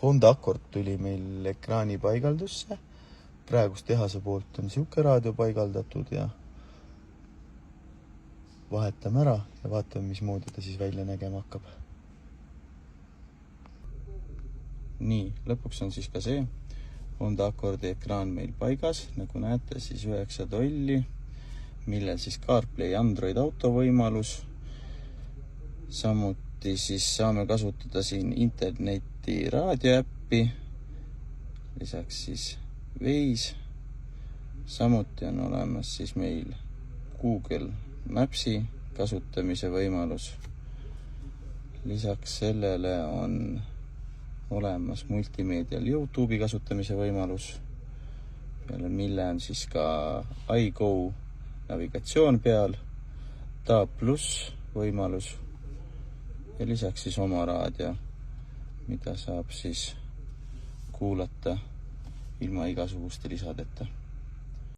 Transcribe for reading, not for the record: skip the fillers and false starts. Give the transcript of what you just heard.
Honda Accord tuli meil ekraani paigaldusse. Praegust tehase poolt on siuke raadio paigaldatud ja vahetame ära ja vaatame, mismoodi ta siis välja nägema hakkab. Nii, lõpuks on siis ka see Honda Accordi ekraan meil paigas. Nagu näete, siis 9 tolli, millel siis CarPlay Android Auto võimalus. Samuti siis saame kasutada siin interneti raadioäppi, lisaks siis Waze. Samuti on olemas siis meil Google Mapsi kasutamise võimalus. Lisaks sellele on olemas multimeedial YouTube'i kasutamise võimalus, mille on siis ka iGo navigatsioon peal, DAB+ võimalus ja lisaks siis oma raadio, mida saab siis kuulata ilma igasuguste lisadeta.